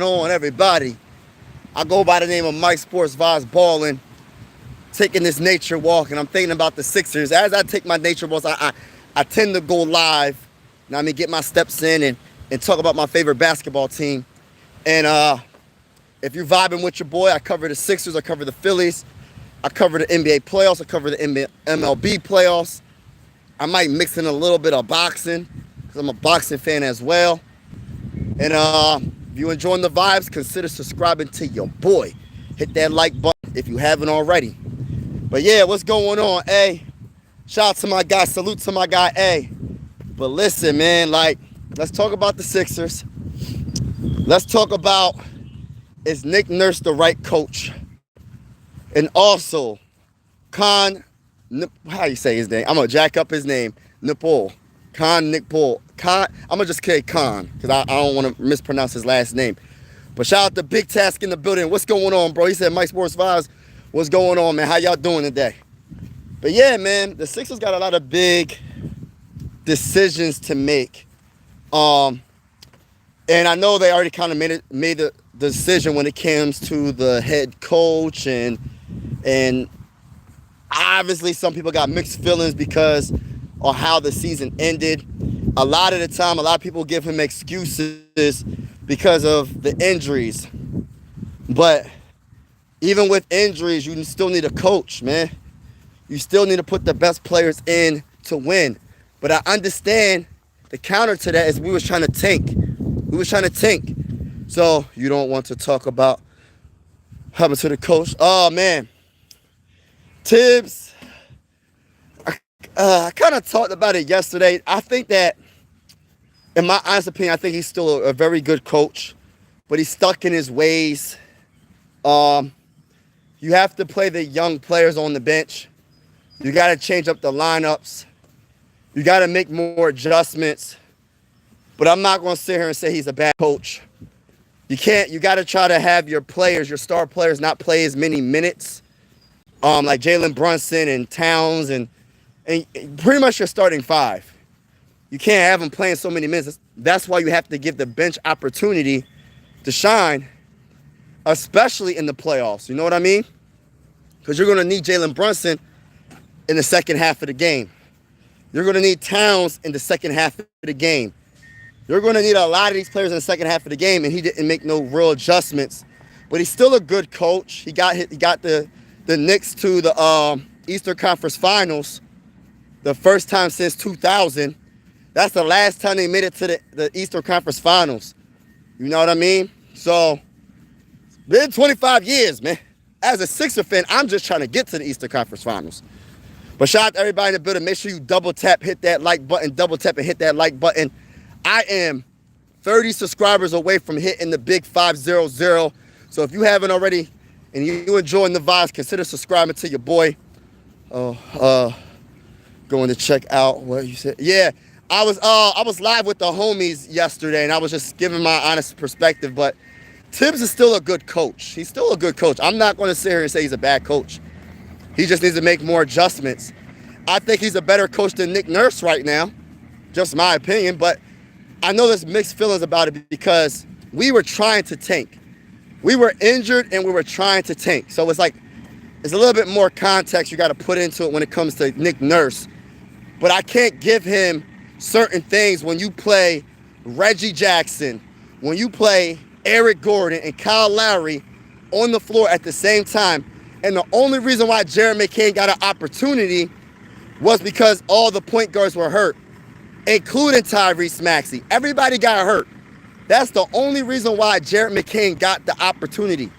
on, everybody? I go by the name of Mike Sports Vibes Ballin', taking this nature walk, and I'm thinking about the Sixers. As I take my nature walks, I tend to go live, get my steps in and talk about my favorite basketball team. And if you're vibing with your boy, I cover the Sixers, I cover the Phillies, I cover the NBA playoffs, I cover the MLB playoffs. I might mix in a little bit of boxing, because I'm a boxing fan as well. And if you're enjoying the vibes, consider subscribing to your boy. Hit that like button if you haven't already. But yeah, what's going on, A? Shout out to my guy, salute to my guy, A. But listen, man, let's talk about the Sixers. Let's talk about, is Nick Nurse the right coach? And also, how you say his name? I'm going to jack up his name. Kon Knueppel. I'm going to just say Kon, because I don't want to mispronounce his last name. But shout out to Big Task in the building. What's going on, bro? He said, Mike Sports Vibes, what's going on, man? How y'all doing today? But yeah, man, the Sixers got a lot of big decisions to make. And I know they already kind of made the decision when it comes to the head coach, and obviously some people got mixed feelings because of how the season ended. A lot of the time, a lot of people give him excuses because of the injuries. But even with injuries, you still need a coach, man. You still need to put the best players in to win. But I understand the counter to that is we was trying to tank. So you don't want to talk about what happened to the coach. Oh, man. Tibbs. I kind of talked about it yesterday. I think that, in my honest opinion, I think he's still a very good coach, but he's stuck in his ways. You have to play the young players on the bench. You got to change up the lineups. You got to make more adjustments. But I'm not going to sit here and say he's a bad coach. You got to try to have your players, your star players, not play as many minutes. Like Jalen Brunson and Towns and pretty much your starting five. You can't have them playing so many minutes. That's why you have to give the bench opportunity to shine, especially in the playoffs. You know what I mean? Because you're going to need Jalen Brunson in the second half of the game. You're going to need Towns in the second half of the game. You're going to need a lot of these players in the second half of the game, and he didn't make no real adjustments. But he's still a good coach. He got the Knicks to the Eastern Conference Finals the first time since 2000. That's the last time they made it to the Eastern Conference Finals. You know what I mean? So, been 25 years, man. As a Sixer fan, I'm just trying to get to the Eastern Conference Finals. But shout out to everybody in the building. Make sure you double tap, hit that like button, double tap and hit that like button. I am 30 subscribers away from hitting the big 500. So if you haven't already and you enjoying the vibes, consider subscribing to your boy. Going to check out what you said. Yeah, I was live with the homies yesterday, and I was just giving my honest perspective. But Tibbs is still a good coach. He's still a good coach. I'm not going to sit here and say he's a bad coach. He just needs to make more adjustments. I think he's a better coach than Nick Nurse right now. Just my opinion. But I know there's mixed feelings about it because we were trying to tank. We were injured and we were trying to tank. So it's a little bit more context you got to put into it when it comes to Nick Nurse. But I can't give him certain things when you play Reggie Jackson, when you play Eric Gordon and Kyle Lowry on the floor at the same time. And the only reason why Jared McCain got an opportunity was because all the point guards were hurt, including Tyrese Maxey. Everybody got hurt. That's the only reason why Jared McCain got the opportunity.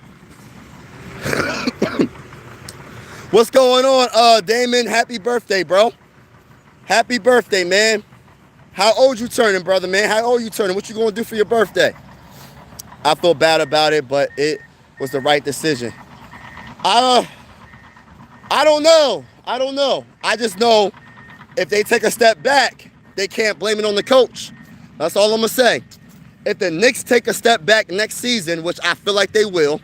What's going on, Damon? Happy birthday, bro. Happy birthday, man. How old you turning, brother, man? How old you turning? What you going to do for your birthday? I feel bad about it, but it was the right decision. I don't know. I just know if they take a step back, they can't blame it on the coach. That's all I'm going to say. If the Knicks take a step back next season, which I feel like they will,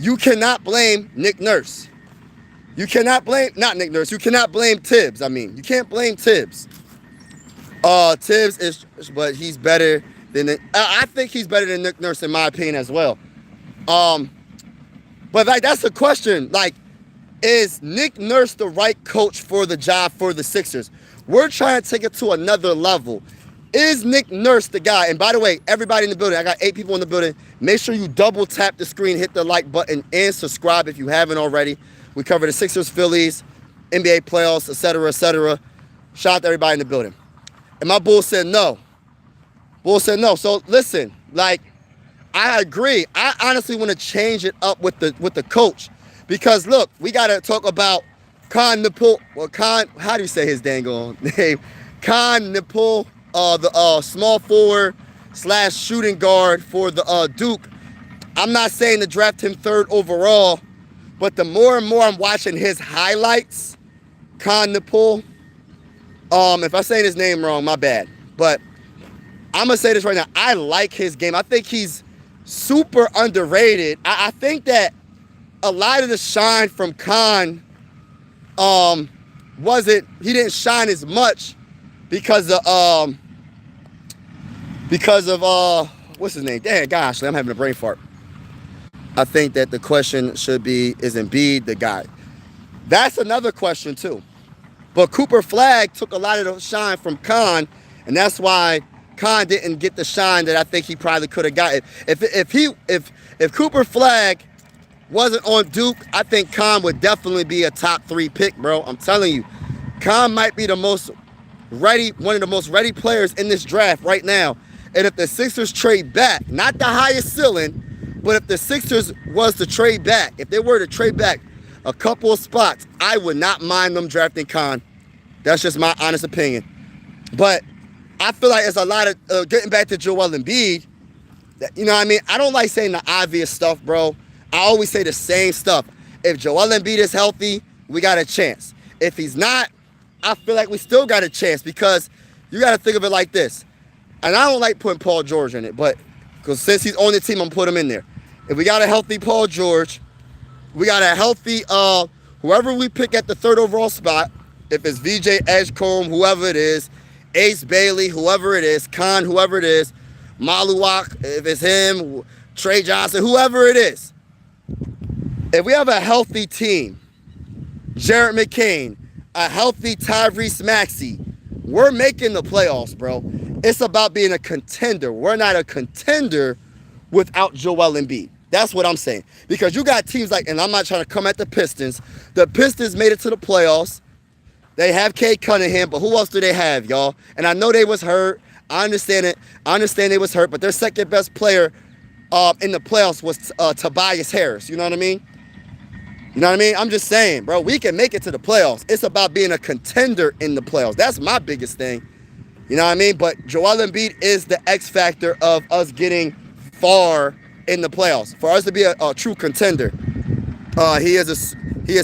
you cannot blame Nick Nurse. You cannot blame, not Nick Nurse, you cannot blame Tibbs. You can't blame Tibbs. Tibbs is, but he's better I think he's better than Nick Nurse in my opinion as well. But like that's the question. Like, is Nick Nurse the right coach for the job for the Sixers? We're trying to take it to another level. Is Nick Nurse the guy? And by the way, everybody in the building, I got 8 people in the building. Make sure you double tap the screen, hit the like button, and subscribe if you haven't already. We cover the Sixers, Phillies, NBA playoffs, etc., etc. Shout out to everybody in the building. And my bull said no. Bull said no. So listen, like, I agree. I honestly want to change it up with the coach. Because look, we gotta talk about Kon Knueppel. Well, how do you say his dang on name? Kon Knueppel, the small forward / shooting guard for the Duke. I'm not saying to draft him 3rd overall, but the more and more I'm watching his highlights, Kon Knueppel. If I'm saying his name wrong, my bad. But I'm gonna say this right now. I like his game. I think he's super underrated. I think that a lot of the shine from Kon he didn't shine as much because of what's his name? Damn, gosh, I'm having a brain fart. I think that the question should be, is Embiid the guy? That's another question too. But Cooper Flagg took a lot of the shine from Kon, and that's why Kon didn't get the shine that I think he probably could have gotten. If Cooper Flagg wasn't on Duke, I think Kon would definitely be a top 3 pick, bro. I'm telling you, Kon might be one of the most ready players in this draft right now. And if the Sixers trade back, not the highest ceiling, but if the Sixers was to trade back, if they were to trade back a couple of spots, I would not mind them drafting Kon. That's just my honest opinion. But I feel like there's a lot of, getting back to Joel Embiid, you know what I mean? I don't like saying the obvious stuff, bro. I always say the same stuff. If Joel Embiid is healthy, we got a chance. If he's not, I feel like we still got a chance because you got to think of it like this. And I don't like putting Paul George in it, but because since he's on the team, I'm putting him in there. If we got a healthy Paul George, we got a healthy, whoever we pick at the 3rd overall spot, if it's VJ Edgecombe, whoever it is, Ace Bailey, whoever it is, Kon, whoever it is, Maluak, if it's him, Trey Johnson, whoever it is. If we have a healthy team, Jared McCain, a healthy Tyrese Maxey, we're making the playoffs, bro. It's about being a contender. We're not a contender without Joel Embiid. That's what I'm saying. Because you got teams like, and I'm not trying to come at the Pistons. The Pistons made it to the playoffs. They have Cade Cunningham, but who else do they have, y'all? And I know they was hurt. I understand it. I understand they was hurt, but their second best player in the playoffs was Tobias Harris. You know what I mean? You know what I mean? I'm just saying, bro, we can make it to the playoffs. It's about being a contender in the playoffs. That's my biggest thing. You know what I mean? But Joel Embiid is the X factor of us getting far in the playoffs. For us to be a true contender, he is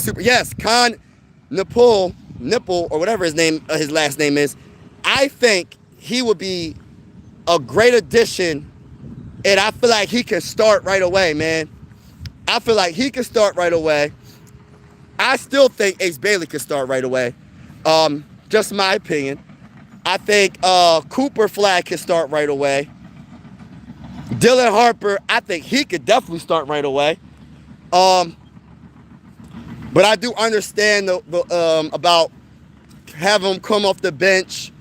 super. Yes, Kon Knueppel, or whatever his last name is. I think he would be a great addition, and I feel like he can start right away, man. I feel like he can start right away. I still think Ace Bailey can start right away. Just my opinion. I think Cooper Flagg can start right away. Dylan Harper, I think he could definitely start right away. But I do understand about having him come off the bench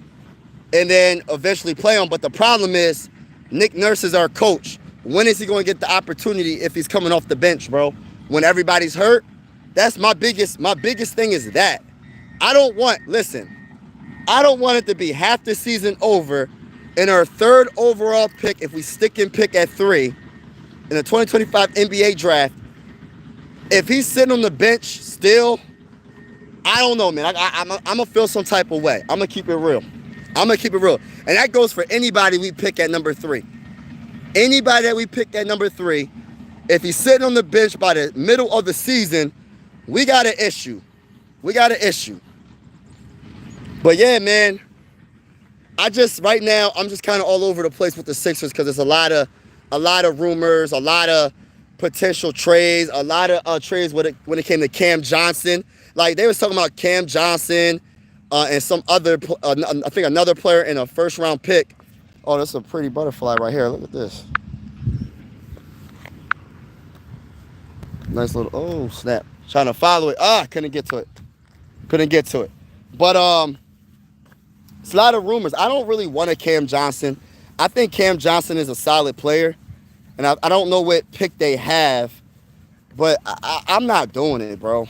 and then eventually play him. But the problem is Nick Nurse is our coach. When is he going to get the opportunity if he's coming off the bench, bro? When everybody's hurt? That's my biggest thing is that. I don't want it to be half the season over and our 3rd overall pick, if we stick and pick at 3 in the 2025 NBA draft, if he's sitting on the bench still, I don't know, man. I'm going to feel some type of way. I'm going to keep it real. And that goes for anybody we pick at number 3. Anybody that we pick at number 3, if he's sitting on the bench by the middle of the season, we got an issue. But yeah, man, right now, I'm just kind of all over the place with the Sixers because there's a lot of rumors, a lot of potential trades, a lot of trades when it came to Cam Johnson. Like, they was talking about Cam Johnson and some other, I think another player in a 1st-round pick. Oh, that's a pretty butterfly right here. Look at this. Nice little, oh, snap. Trying to follow it. Couldn't get to it. Couldn't get to it. But it's a lot of rumors. I don't really want a Cam Johnson. I think Cam Johnson is a solid player. And I don't know what pick they have. But I'm not doing it, bro.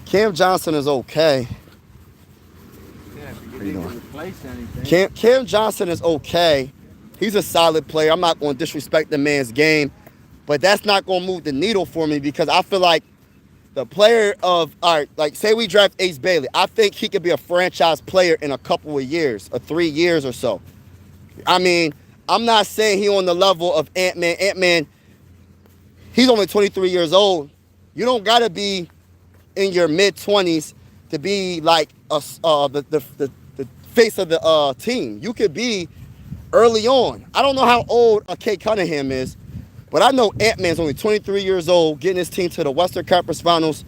Cam Johnson is okay. Yeah, if you can replace anything. Cam Johnson is okay. He's a solid player. I'm not going to disrespect the man's game. But that's not going to move the needle for me because I feel like the player of, all right, like say we draft Ace Bailey. I think he could be a franchise player in a couple of years, or 3 years or so. I mean, I'm not saying he on the level of Ant-Man. Ant-Man, he's only 23 years old. You don't got to be in your mid-20s to be like the face of the team. You could be early on. I don't know how old Kate Cunningham is, but I know Ant-Man's only 23 years old, getting his team to the Western Conference Finals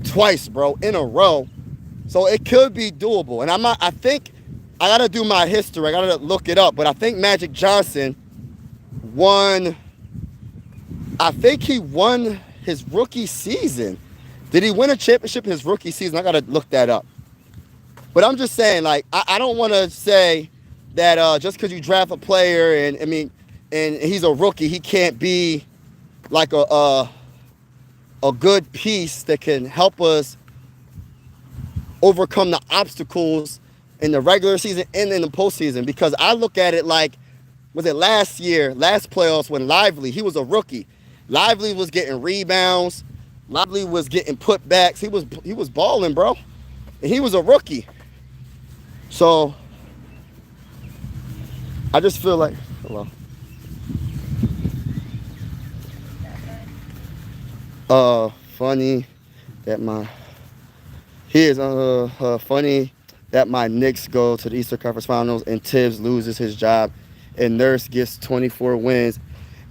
twice, bro, in a row. So it could be doable. And I think I got to do my history. I got to look it up. But I think Magic Johnson won, I think he won his rookie season. Did he win a championship his rookie season? I got to look that up. But I'm just saying, like, I don't want to say that just because you draft a player and, I mean, and he's a rookie, he can't be like a good piece that can help us overcome the obstacles in the regular season and in the postseason. Because I look at it like, was it last year, last playoffs when Lively, he was a rookie. Lively was getting rebounds. Lively was getting putbacks. He was balling, bro. And he was a rookie. So I just feel like, hello. Funny that funny that my Knicks go to the Eastern Conference Finals and Tibbs loses his job and Nurse gets 24 wins.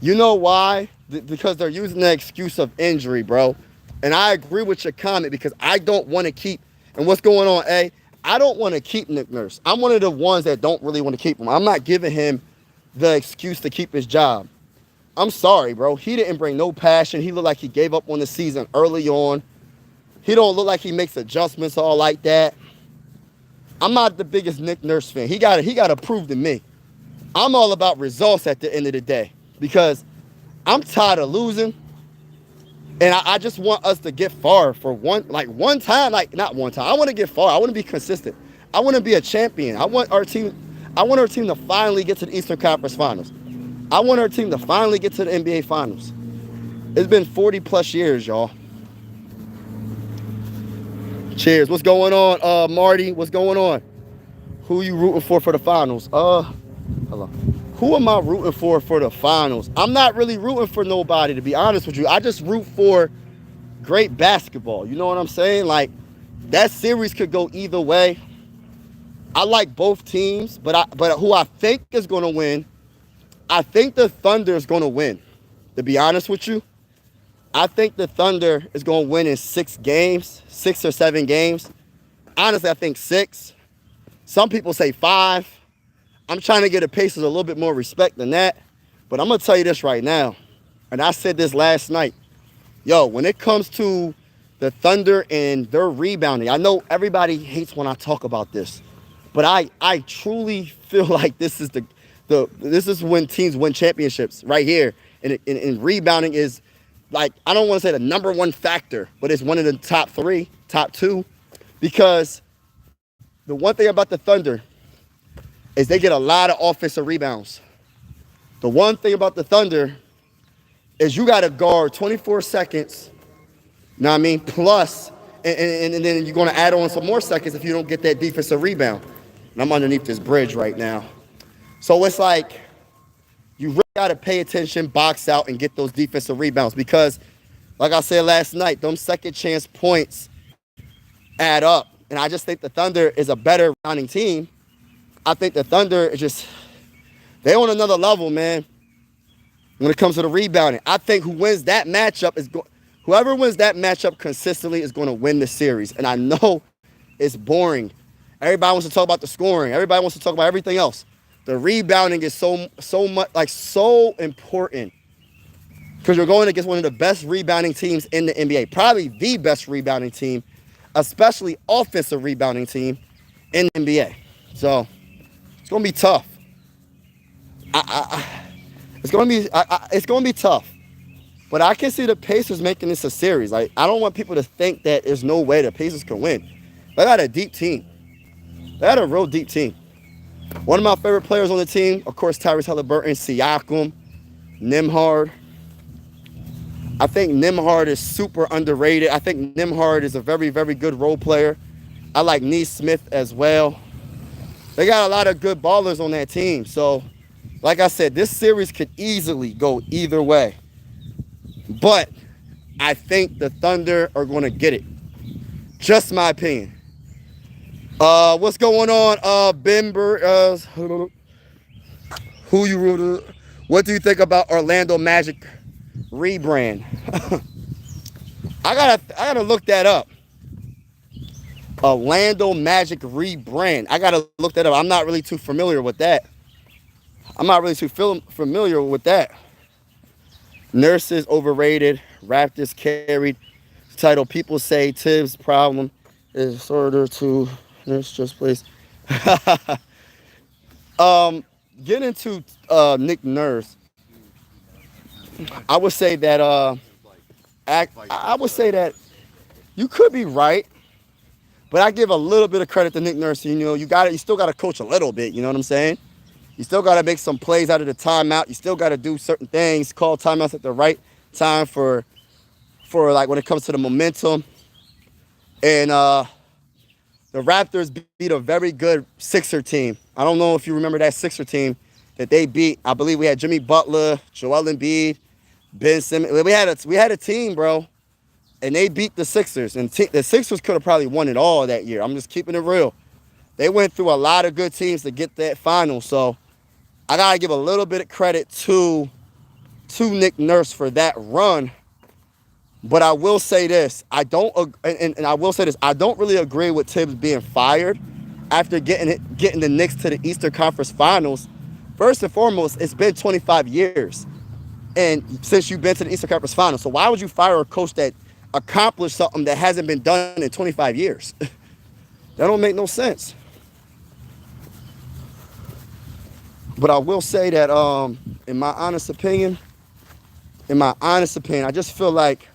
You know why? Because they're using the excuse of injury, bro. And I agree with your comment because I don't want to keep, and what's going on, I don't want to keep Nick Nurse. I'm one of the ones that don't really want to keep him. I'm not giving him the excuse to keep his job. I'm sorry, bro. He didn't bring no passion. He looked like he gave up on the season early on. He don't look like he makes adjustments all like that. I'm not the biggest Nick Nurse fan. He got to prove to me. I'm all about results at the end of the day because I'm tired of losing. And I just want us to get far for one time, like not one time. I want to get far. I want to be consistent. I want to be a champion. I want our team to finally get to the Eastern Conference Finals. I want our team to finally get to the NBA Finals. It's been 40 plus years, y'all. Cheers. What's going on, Marty? What's going on? Who you rooting for the finals? Hello. Who am I rooting for the finals? I'm not really rooting for nobody, to be honest with you. I just root for great basketball. You know what I'm saying? Like, that series could go either way. I like both teams, but who I think is going to win, I think the Thunder is going to win. To be honest with you, I think the Thunder is going to win in 6 or 7 games. Honestly, I think 6. Some people say 5. I'm trying to get the Pacers a little bit more respect than that. But I'm going to tell you this right now. And I said this last night. Yo, when it comes to the Thunder and their rebounding, I know everybody hates when I talk about this. But I truly feel like this is this is when teams win championships right here. And rebounding is, like, I don't want to say the number 1 factor, but it's one of the top 3, top 2. Because the one thing about the Thunder is they get a lot of offensive rebounds. The one thing about the Thunder is you got to guard 24 seconds, you know what I mean, plus, and then you're going to add on some more seconds if you don't get that defensive rebound. And I'm underneath this bridge right now. So it's like you really got to pay attention, box out, and get those defensive rebounds because, like I said last night, them second chance points add up. And I just think the Thunder is a better rebounding team. I think the Thunder is just, they're on another level, man, when it comes to the rebounding. I think whoever wins that matchup consistently is going to win the series. And I know it's boring. Everybody wants to talk about the scoring. Everybody wants to talk about everything else. The rebounding is so much like so important because you're going against one of the best rebounding teams in the NBA, probably the best rebounding team, especially offensive rebounding team in the NBA. So it's gonna be tough. It's gonna be tough. But I can see the Pacers making this a series. Like I don't want people to think that there's no way the Pacers can win. They got a deep team. They got a real deep team. One of my favorite players on the team, of course, Tyrese Halliburton, Siakam, Nembhard. I think Nembhard is super underrated. I think Nembhard is a very, very good role player. I like Nesmith as well. They got a lot of good ballers on that team. So, like I said, this series could easily go either way. But I think the Thunder are going to get it. Just my opinion. What's going on, Bimber? Who you rooted? What do you think about Orlando Magic rebrand? I gotta look that up. Orlando Magic rebrand. I gotta look that up. I'm not really too familiar with that. Familiar with that. Nurses overrated. Raptors carried. Title. People say Tibbs' problem is order to nurse just please. Get into Nick Nurse. I would say that I would say that you could be right, but I give a little bit of credit to Nick Nurse. You know, you still got to coach a little bit. You know what I'm saying? You still got to make some plays out of the timeout. You still got to do certain things, call timeouts at the right time for like when it comes to the momentum. And the Raptors beat a very good Sixer team. I don't know if you remember that Sixer team that they beat. I believe we had Jimmy Butler, Joel Embiid, Ben Simmons. We had a team, bro, and they beat the Sixers. And the Sixers could have probably won it all that year. I'm just keeping it real. They went through a lot of good teams to get that final. So I gotta give a little bit of credit to Nick Nurse for that run. But I will say this: I don't really agree with Tibbs being fired after getting the Knicks to the Eastern Conference Finals. First and foremost, it's been 25 years, and since you've been to the Eastern Conference Finals, so why would you fire a coach that accomplished something that hasn't been done in 25 years? That don't make no sense. But I will say that, in my honest opinion, I just feel like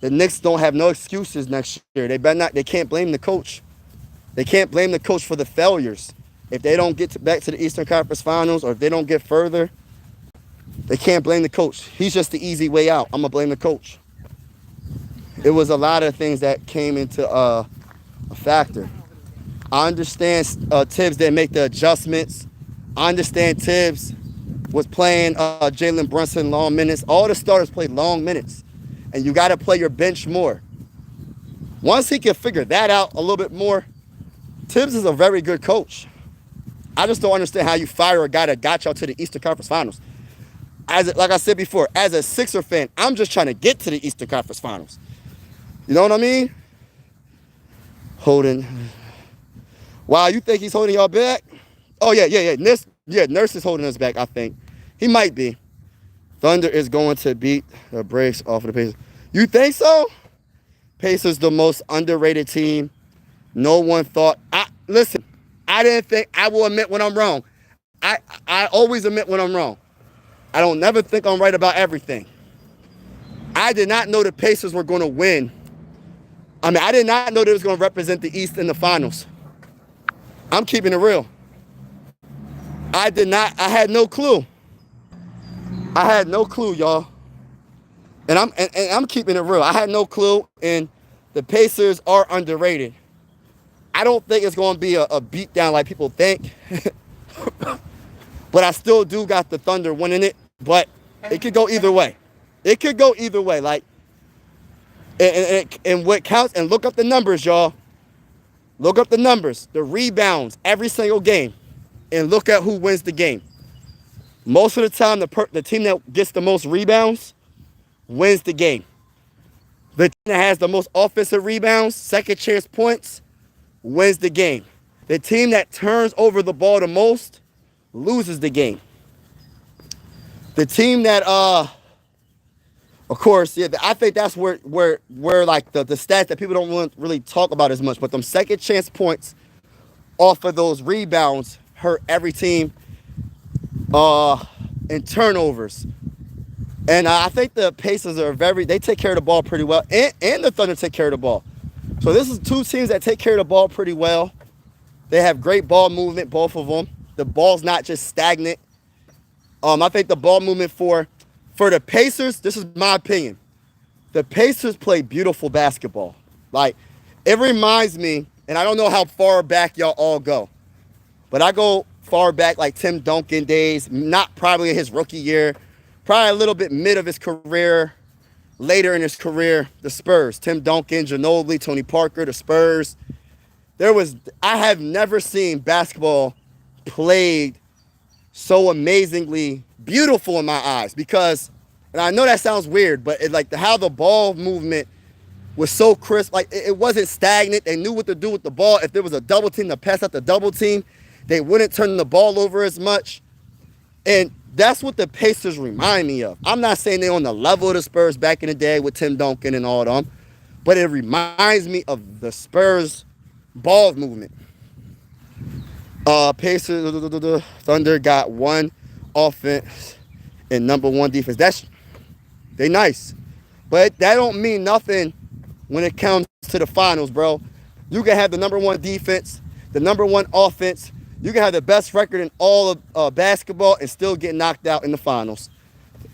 the Knicks don't have no excuses next year. They can't blame the coach. They can't blame the coach for the failures. If they don't get back to the Eastern Conference Finals or if they don't get further, they can't blame the coach. He's just the easy way out. I'm going to blame the coach. It was a lot of things that came into a factor. I understand Tibbs didn't make the adjustments. I understand Tibbs was playing Jalen Brunson long minutes. All the starters played long minutes. And you got to play your bench more. Once he can figure that out a little bit more, Tibbs is a very good coach. I just don't understand how you fire a guy that got y'all to the Eastern Conference Finals. Like I said before, as a Sixer fan, I'm just trying to get to the Eastern Conference Finals. You know what I mean? Wow, you think he's holding y'all back? Oh, yeah. Nurse is holding us back, I think. He might be. Thunder is going to beat the brakes off of the Pacers. You think so? Pacers the most underrated team. No one thought. Listen, I didn't think. I will admit when I'm wrong. I always admit when I'm wrong. I don't never think I'm right about everything. I did not know the Pacers were going to win. I mean, I did not know they was going to represent the East in the finals. I'm keeping it real. I had no clue. I had no clue, y'all. And I'm keeping it real. I had no clue, and the Pacers are underrated. I don't think it's going to be a beatdown like people think. But I still do got the Thunder winning it. But it could go either way. It could go either way. Like, and what counts, and look up the numbers, y'all. Look up the numbers, the rebounds every single game, and look at who wins the game. Most of the time, the team that gets the most rebounds wins the game. The team that has the most offensive rebounds, second chance points, wins the game. The team that turns over the ball the most loses the game. The team that, of course, yeah, I think that's where like the stats that people don't really talk about as much, but them second chance points off of those rebounds hurt every team in turnovers. And I think the Pacers they take care of the ball pretty well, and the Thunder take care of the ball. So this is two teams that take care of the ball pretty well. They have great ball movement, both of them. The ball's not just stagnant. I think the ball movement for the Pacers, this is my opinion. The Pacers play beautiful basketball. Like, it reminds me, and I don't know how far back y'all all go, but I go far back like Tim Duncan days, not probably in his rookie year, probably a little bit mid of his career, later in his career, the Spurs. Tim Duncan, Ginobili, Tony Parker, the Spurs. I have never seen basketball played so amazingly beautiful in my eyes because, and I know that sounds weird, but how the ball movement was so crisp. Like, it wasn't stagnant. They knew what to do with the ball. If there was a double team to pass out the double team, they wouldn't turn the ball over as much. And that's what the Pacers remind me of. I'm not saying they're on the level of the Spurs back in the day with Tim Duncan and all of them, but it reminds me of the Spurs ball movement. Pacers, Thunder got one offense and number one defense. They nice, but that don't mean nothing when it comes to the finals, bro. You can have the number one defense, the number one offense. You can have the best record in all of basketball and still get knocked out in the finals.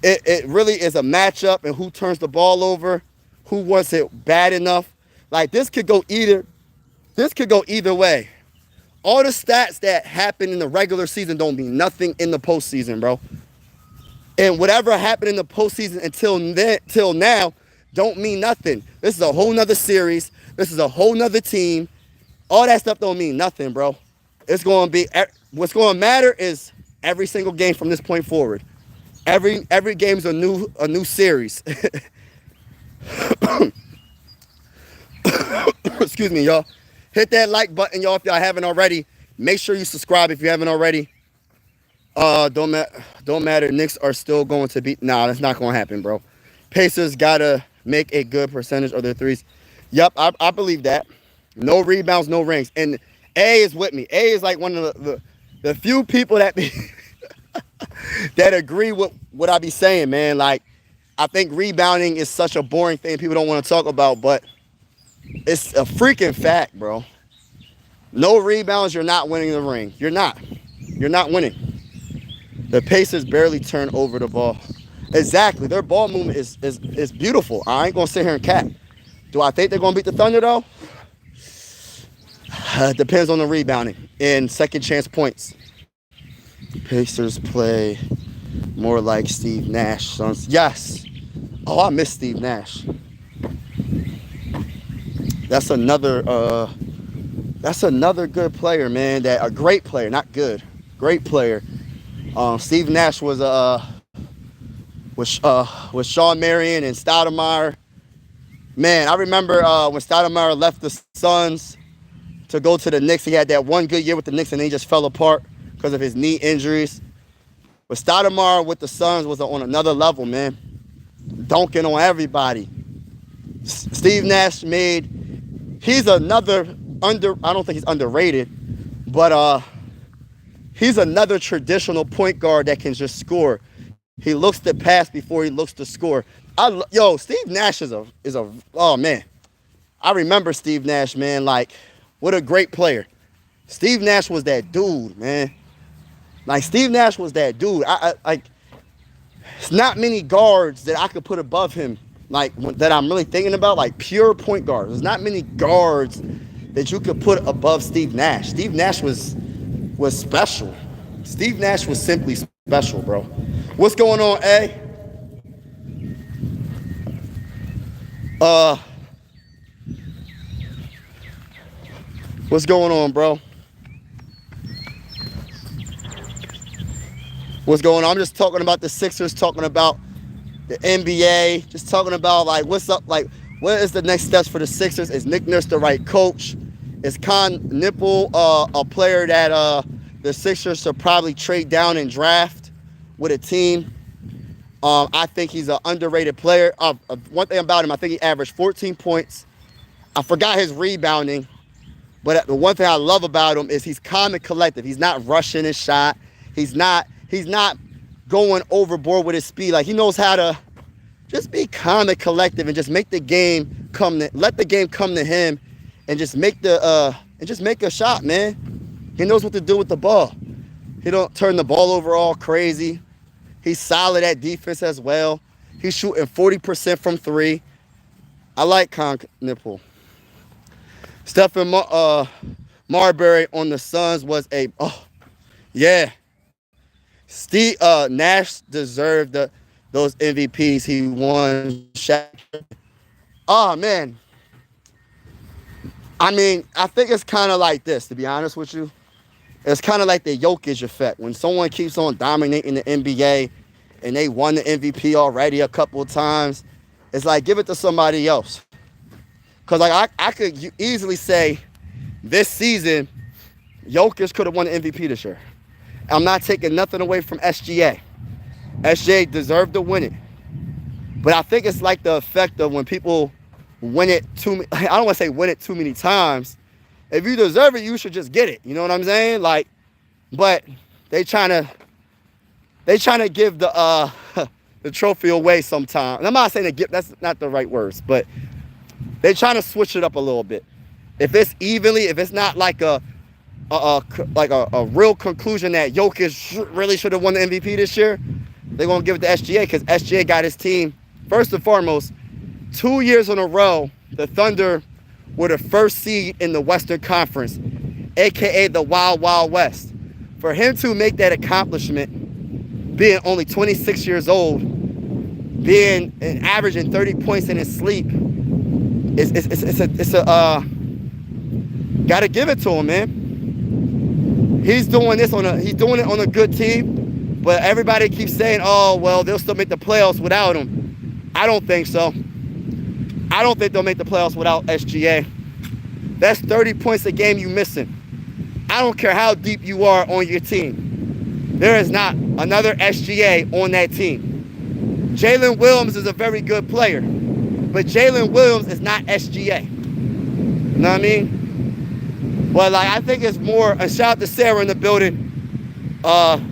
It really is a matchup and who turns the ball over, who wants it bad enough. Like, this could go either way. All the stats that happen in the regular season don't mean nothing in the postseason, bro. And whatever happened in the postseason until now don't mean nothing. This is a whole nother series. This is a whole nother team. All that stuff don't mean nothing, bro. It's going to be, what's going to matter is every single game from this point forward. Every game is a new series. Excuse me, y'all. Hit that like button, y'all, if y'all haven't already. Make sure you subscribe if you haven't already. Don't matter. Knicks are still going to beat. Nah, that's not going to happen, bro. Pacers got to make a good percentage of their threes. Yep, I believe that. No rebounds, no rings. And A is with me. A is like one of the few people that that agree with what I be saying, man. Like, I think rebounding is such a boring thing people don't want to talk about, but it's a freaking fact, bro. No rebounds, you're not winning the ring. You're not winning. The Pacers barely turn over the ball. Exactly. Their ball movement is beautiful. I ain't going to sit here and cap. Do I think they're going to beat the Thunder, though? Depends on the rebounding and second chance points. Pacers play more like Steve Nash. Sons. Yes. Oh, I miss Steve Nash. That's another good player, man. A great player, not good. Great player. Steve Nash was Sean Marion and Stoudemire. Man, I remember when Stoudemire left the Suns to go to the Knicks. He had that one good year with the Knicks and then he just fell apart because of his knee injuries. But Stoudemire with the Suns was on another level, man. Dunking on everybody. Steve Nash he's another I don't think he's underrated, but he's another traditional point guard that can just score. He looks to pass before he looks to score. Steve Nash is a oh man. I remember Steve Nash, man. Like, what a great player. Steve Nash was that dude, man. Like, Steve Nash was that dude. It's not many guards that I could put above him, like, that I'm really thinking about, like pure point guards. There's not many guards that you could put above Steve Nash. Steve Nash was special. Steve Nash was simply special, bro. What's going on, A? What's going on, bro? What's going on? I'm just talking about the Sixers, talking about the NBA, just talking about, like, what's up, like, what is the next steps for the Sixers? Is Nick Nurse the right coach? Is Kon Knueppel a player that the Sixers should probably trade down and draft with a team. I think he's an underrated player. One thing about him, I think he averaged 14 points. I forgot his rebounding, but the one thing I love about him is he's calm and collective. He's not rushing his shot. He's not going overboard with his speed. Like, he knows how to just be calm and collective and just make the game let the game come to him, and just make a shot, man. He knows what to do with the ball. He don't turn the ball over all crazy. He's solid at defense as well. He's shooting 40% from three. I like Kon Knueppel. Stephen Marbury on the Suns was yeah. Steve Nash deserved those MVPs he won. Oh, man. I mean, I think it's kind of like this, to be honest with you. It's kind of like the Jokic effect. When someone keeps on dominating the NBA and they won the MVP already a couple of times, it's like, give it to somebody else. Because like I could easily say this season, Jokic could have won the MVP this year. I'm not taking nothing away from SGA. SGA deserved to win it. But I think it's like the effect of when people win it I don't want to say win it too many times. If you deserve it, you should just get it. You know what I'm saying? Like, but they trying to give the the trophy away sometimes. And I'm not saying that's not the right words, but they trying to switch it up a little bit. If it's evenly, if it's not like a real conclusion that Jokic really should have won the MVP this year, they're gonna give it to SGA, because SGA got his team. First and foremost, 2 years in a row, the Thunder were the first seed in the Western Conference, aka the Wild Wild West. For him to make that accomplishment, being only 26 years old, being an averaging 30 points in his sleep, gotta give it to him, man. He's doing it on a good team, but everybody keeps saying, oh, well, they'll still make the playoffs without him. I don't think so. I don't think they'll make the playoffs without SGA. That's 30 points a game you missing. I don't care how deep you are on your team. There is not another SGA on that team. Jalen Williams is a very good player, but Jalen Williams is not SGA. You know what I mean? But like, I think it's more, a shout out to Sarah in the building.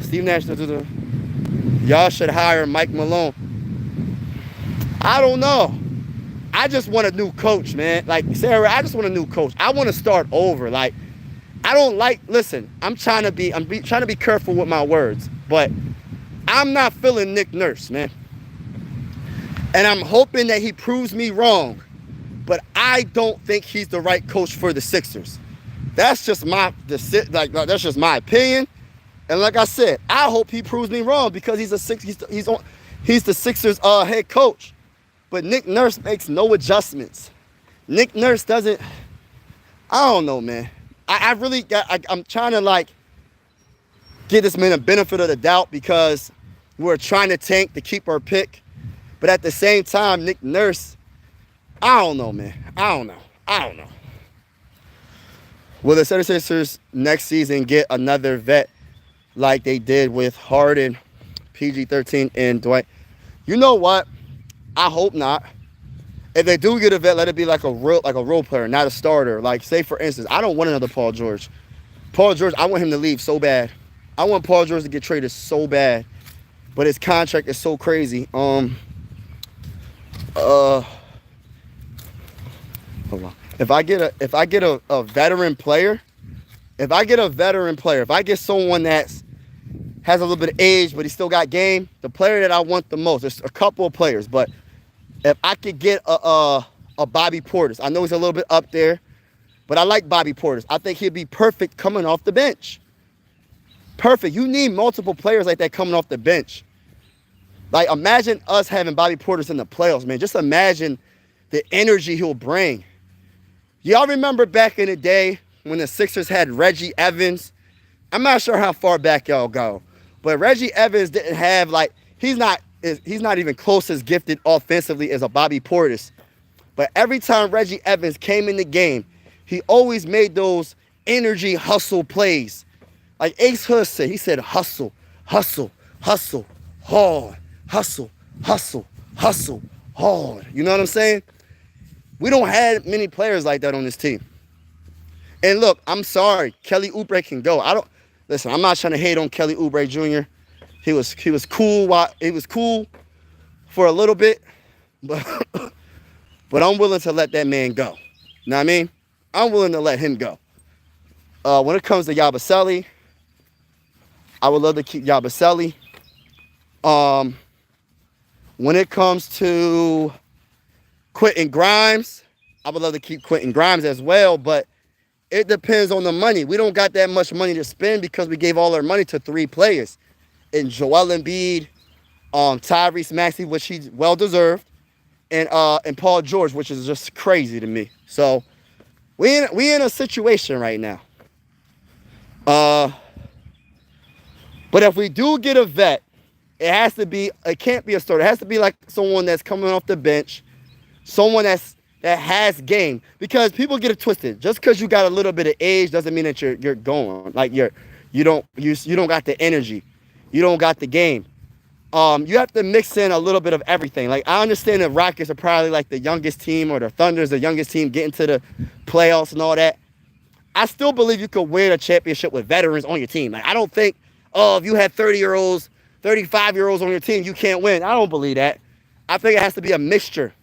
Steve Nash, y'all should hire Mike Malone. I don't know. I just want a new coach, man. Like, Sarah, I just want a new coach. I want to start over. Like, I don't like, listen, I'm trying to be careful with my words, but I'm not feeling Nick Nurse, man. And I'm hoping that he proves me wrong, but I don't think he's the right coach for the Sixers. That's just that's just my opinion. And like I said, I hope he proves me wrong, because he's the Sixers head coach. But Nick Nurse makes no adjustments. Nick Nurse doesn't, I don't know, man. I'm trying to like give this man a benefit of the doubt, because we're trying to tank to keep our pick. But at the same time, Nick Nurse, I don't know, man. I don't know. Will the 76ers next season get another vet like they did with Harden, PG-13, and Dwight? You know what? I hope not. If they do get a vet, let it be like a role player, not a starter. Like, say for instance, I don't want another Paul George. Paul George, I want him to leave so bad. I want Paul George to get traded so bad, but his contract is so crazy. Hold on. If I get a veteran player, if I get someone that has a little bit of age, but he still got game, the player that I want the most, there's a couple of players, but if I could get a Bobby Portis, I know he's a little bit up there, but I like Bobby Portis. I think he'd be perfect coming off the bench. Perfect. You need multiple players like that coming off the bench. Like, imagine us having Bobby Portis in the playoffs, man. Just imagine the energy he'll bring. Y'all remember back in the day when the Sixers had Reggie Evans? I'm not sure how far back y'all go, but Reggie Evans didn't have, like, he's not even close as gifted offensively as a Bobby Portis. But every time Reggie Evans came in the game, he always made those energy hustle plays. Like Ace Hood said, he said hustle, hustle, hustle, hard, hustle, hustle, hustle, hard. You know what I'm saying? We don't have many players like that on this team. And look, I'm sorry, Kelly Oubre can go. Listen, I'm not trying to hate on Kelly Oubre Jr. He was cool for a little bit, but but I'm willing to let that man go. You know what I mean? I'm willing to let him go. When it comes to Yabusele, I would love to keep Yabusele. When it comes to Quentin Grimes, I would love to keep Quentin Grimes as well, but it depends on the money. We don't got that much money to spend because we gave all our money to 3 players. And Joel Embiid, Tyrese Maxey, which he's well deserved, and Paul George, which is just crazy to me. So we in a situation right now. But if we do get a vet, it can't be a starter. It has to be like someone that's coming off the bench, someone that has game. Because people get it twisted. Just because you got a little bit of age doesn't mean that you're going. Like you don't got the energy. You don't got the game. You have to mix in a little bit of everything. Like I understand the Rockets are probably like the youngest team, or the Thunder's the youngest team getting to the playoffs and all that. I still believe you could win a championship with veterans on your team. Like I don't think, if you had 30-year-olds, 35-year-olds on your team, you can't win. I don't believe that. I think it has to be a mixture.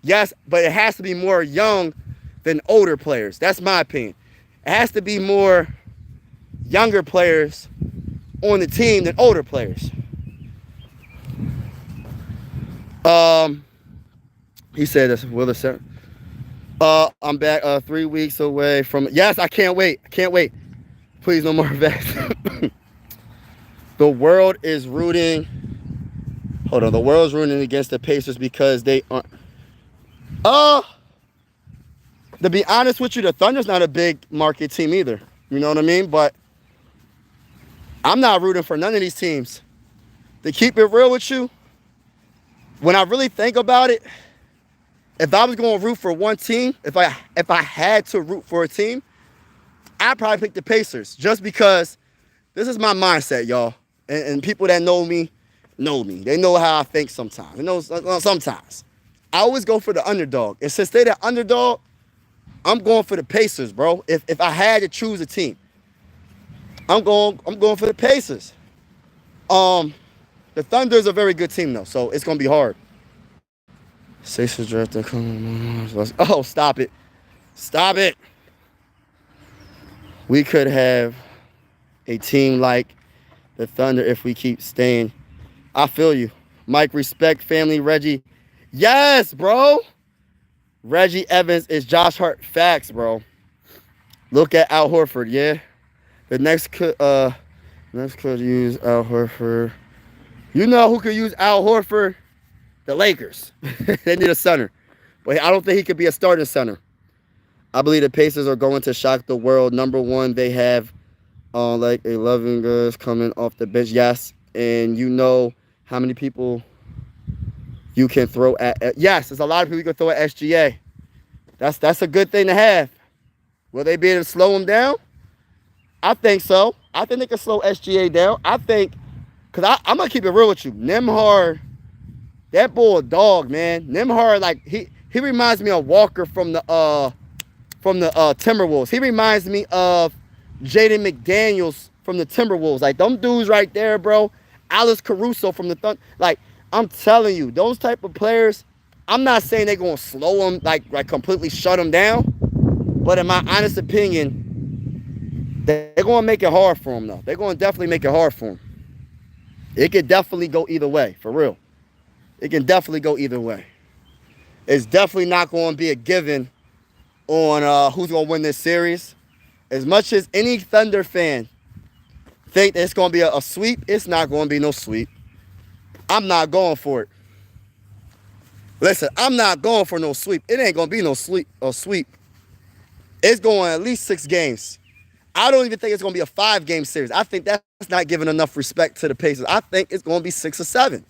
Yes, but it has to be more young than older players. That's my opinion. It has to be more younger players on the team than older players. He said this. Willis said, I'm back 3 weeks away from. Yes, I can't wait. I can't wait. Please, no more vets. The world is rooting. Hold on. The world's rooting against the Pacers because they aren't. To be honest with you, the Thunder's not a big market team either. You know what I mean? But I'm not rooting for none of these teams. To keep it real with you, when I really think about it, if I was going to root for one team, if I had to root for a team, I'd probably pick the Pacers. Just because this is my mindset, y'all. And people that know me. They know how I think sometimes. They know sometimes. I always go for the underdog. And since they're the underdog, I'm going for the Pacers, bro. If I had to choose a team, I'm going for the Pacers. The Thunder's a very good team though, so it's gonna be hard. Sixers drafted. Oh, stop it. Stop it. We could have a team like the Thunder if we keep staying. I feel you. Mike, respect family, Reggie. Yes, bro. Reggie Evans is Josh Hart. Facts, bro. Look at Al Horford, yeah. The next could use Al Horford. You know who could use Al Horford? The Lakers. They need a center. But I don't think he could be a starting center. I believe the Pacers are going to shock the world. Number one, they have like 11 guys coming off the bench. Yes. And you know how many people you can throw at. Yes, there's a lot of people you can throw at SGA. That's a good thing to have. Will they be able to slow him down? I think so. I think they can slow SGA down. I think, because I'm going to keep it real with you. Nembhard, that boy a dog, man. Nembhard, like, he reminds me of Walker from the Timberwolves. He reminds me of Jaden McDaniels from the Timberwolves. Like, them dudes right there, bro. Alex Caruso from the Thunder. Like, I'm telling you, those type of players, I'm not saying they're going to slow them, like completely shut them down. But in my honest opinion, they're going to make it hard for them, though. They're going to definitely make it hard for them. It could definitely go either way, for real. It can definitely go either way. It's definitely not going to be a given on who's going to win this series. As much as any Thunder fan think that it's going to be a sweep, it's not going to be no sweep. I'm not going for it. Listen, I'm not going for no sweep. It ain't going to be no sweep. It's going at least 6 games. I don't even think it's going to be a 5-game series. I think that's not giving enough respect to the Pacers. I think it's going to be 6 or 7.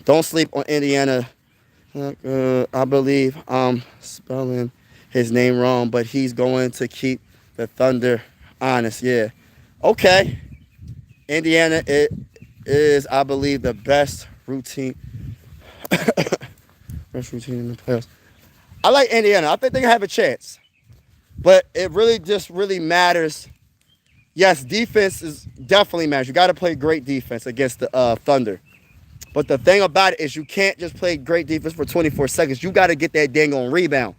Don't sleep on Indiana. I believe I'm spelling his name wrong, but he's going to keep the Thunder honest. Yeah. Okay. Indiana is, I believe, the best routine. Best routine in the playoffs. I like Indiana. I think they have a chance. But it really just really matters. Yes, defense is definitely matters. You got to play great defense against the Thunder. But the thing about it is you can't just play great defense for 24 seconds. You got to get that dang on rebound.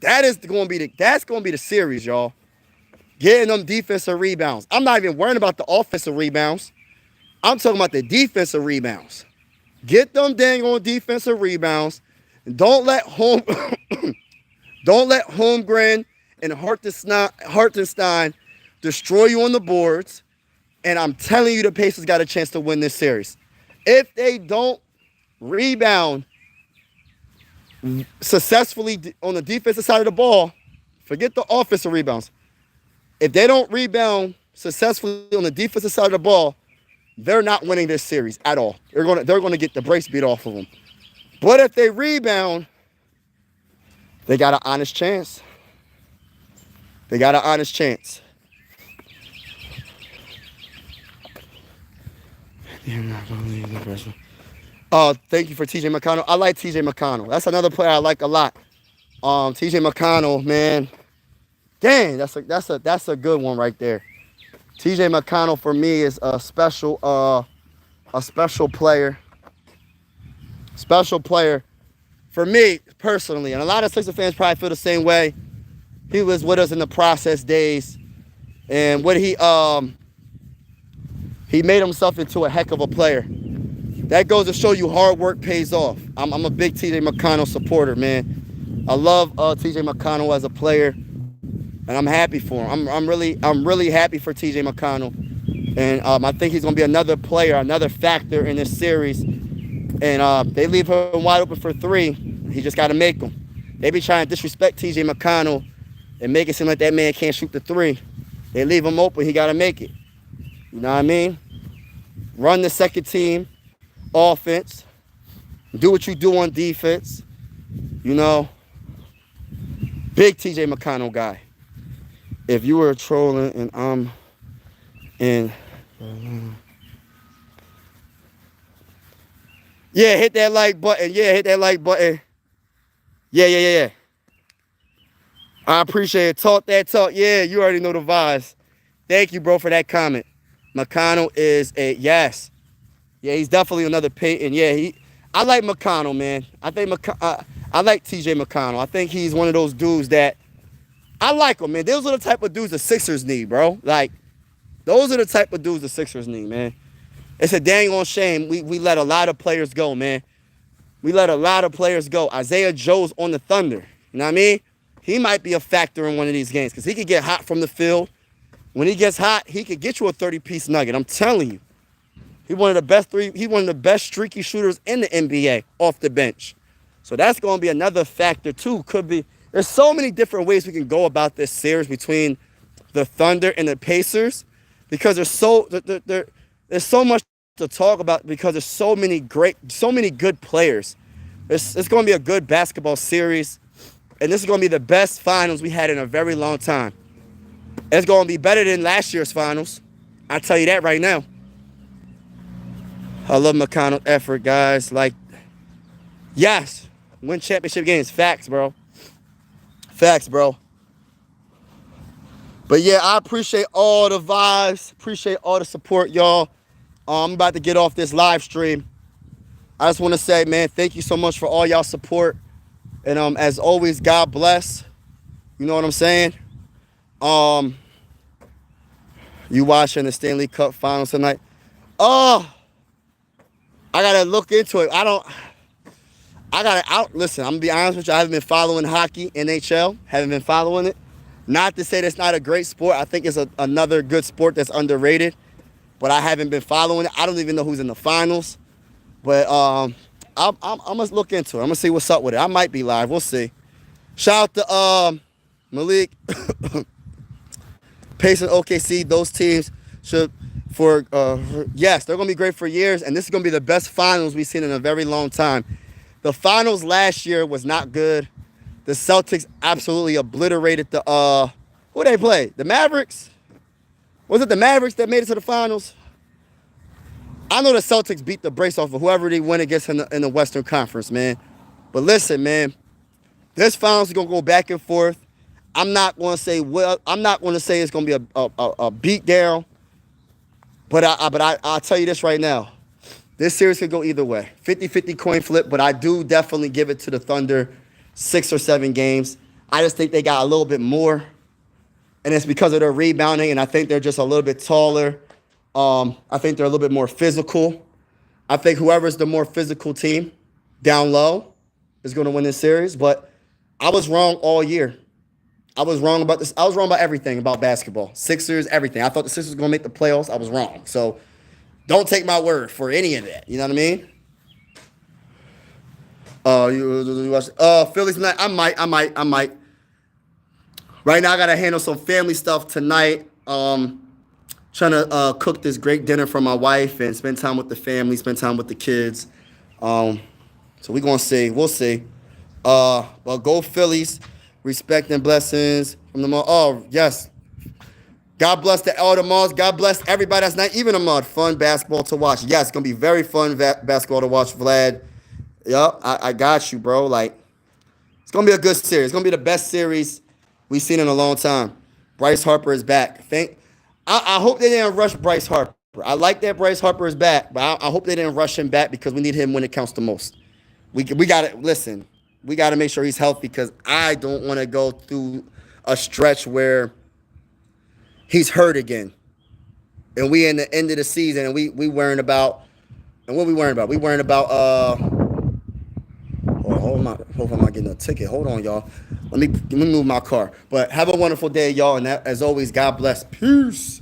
That's going to be the series, y'all. Getting them defensive rebounds. I'm not even worrying about the offensive rebounds. I'm talking about the defensive rebounds. Get them dang on defensive rebounds. And don't let Holmgren and Hartenstein destroy you on the boards. And I'm telling you, the Pacers got a chance to win this series. If they don't rebound successfully on the defensive side of the ball, forget the offensive rebounds. If they don't rebound successfully on the defensive side of the ball, they're not winning this series at all. They're going to get the brakes beat off of them. But if they rebound, they got an honest chance. They got an honest chance. Thank you for TJ McConnell. I like TJ McConnell. That's another player I like a lot. TJ McConnell, man. Dang, that's a good one right there. TJ McConnell for me is a special player. Special player for me personally, and a lot of Sixers fans probably feel the same way. He was with us in the process days, and what he made himself into a heck of a player. That goes to show you hard work pays off. I'm a big TJ McConnell supporter, man. I love TJ McConnell as a player, and I'm happy for him. I'm really happy for TJ McConnell, and I think he's gonna be another player, another factor in this series. And they leave him wide open for three. He just got to make them. They be trying to disrespect TJ McConnell and make it seem like that man can't shoot the three. They leave him open. He got to make it. You know what I mean? Run the second team offense. Do what you do on defense. You know, big TJ McConnell guy. If you were trolling and I'm in... Yeah, hit that like button. Yeah, hit that like button. Yeah. I appreciate it. Talk that talk. Yeah, you already know the vibes. Thank you, bro, for that comment. McConnell is a yes. Yeah, he's definitely another Peyton. Yeah, I like McConnell, man. I like TJ McConnell. I think he's one of those dudes that I like him, man. Those are the type of dudes the Sixers need, bro. Like, those are the type of dudes the Sixers need, man. It's a dang on shame we let a lot of players go, man. We let a lot of players go. Isaiah Joe's on the Thunder. You know what I mean? He might be a factor in one of these games because he could get hot from the field. When he gets hot, he could get you a 30-piece nugget. I'm telling you. He's one of the best streaky shooters in the NBA off the bench. So that's going to be another factor too. There's so many different ways we can go about this series between the Thunder and the Pacers because there's so much to talk about because there's so many good players. It's going to be a good basketball series, and this is going to be the best finals we had in a very long time. It's going to be better than last year's finals. I tell you that right now. I love McConnell's effort, guys. Like, yes, win championship games. Facts, bro. Facts, bro. But yeah, I appreciate all the vibes. Appreciate all the support, y'all. I'm about to get off this live stream. I just want to say, man, thank you so much for all y'all support. And as always, God bless. You know what I'm saying? You watching the Stanley Cup Finals tonight? Oh, I gotta look into it. Listen, I'm gonna be honest with you. I haven't been following hockey, NHL. Haven't been following it. Not to say that's not a great sport. I think it's another good sport that's underrated. But I haven't been following it. I don't even know who's in the finals. But I'm gonna look into it. I'm gonna see what's up with it. I might be live. We'll see. Shout out to Malik, Pace and OKC. Those teams should yes, they're gonna be great for years, and this is gonna be the best finals we've seen in a very long time. The finals last year was not good. The Celtics absolutely obliterated who they play? The Mavericks? Was it the Mavericks that made it to the finals? I know the Celtics beat the brace off of whoever they win against in the Western Conference, man. But listen, man, this finals is gonna go back and forth. I'm not gonna say it's gonna be a beat down. But I'll tell you this right now. This series could go either way. 50-50 coin flip, but I do definitely give it to the Thunder 6 or 7 games. I just think they got a little bit more. And it's because of their rebounding, and I think they're just a little bit taller. I think they're a little bit more physical. I think whoever's the more physical team down low is going to win this series. But I was wrong all year. I was wrong about this. I was wrong about everything about basketball. Sixers, everything. I thought the Sixers were going to make the playoffs. I was wrong. So don't take my word for any of that. You know what I mean? You watch Phillies tonight? I might. Right now, I got to handle some family stuff tonight. Trying to cook this great dinner for my wife and spend time with the family, spend time with the kids. So we're going to see. We'll see. But go Phillies. Respect and blessings from the mall. Oh, yes. God bless all the malls. God bless everybody that's not even a mod. Fun basketball to watch. Yes, it's going to be very fun basketball to watch, Vlad. Yup, I got you, bro. Like, it's going to be a good series. It's going to be the best series we've seen in a long time. Bryce Harper is back. I hope they didn't rush Bryce Harper. I like that Bryce Harper is back, but I hope they didn't rush him back because we need him when it counts the most. We got to, listen, we got to make sure he's healthy because I don't want to go through a stretch where he's hurt again. And we in the end of the season and we worrying about, and what we worrying about? We worrying about, hope I'm not getting a ticket. Hold on, y'all. Let me move my car. But have a wonderful day, y'all. And as always, God bless. Peace.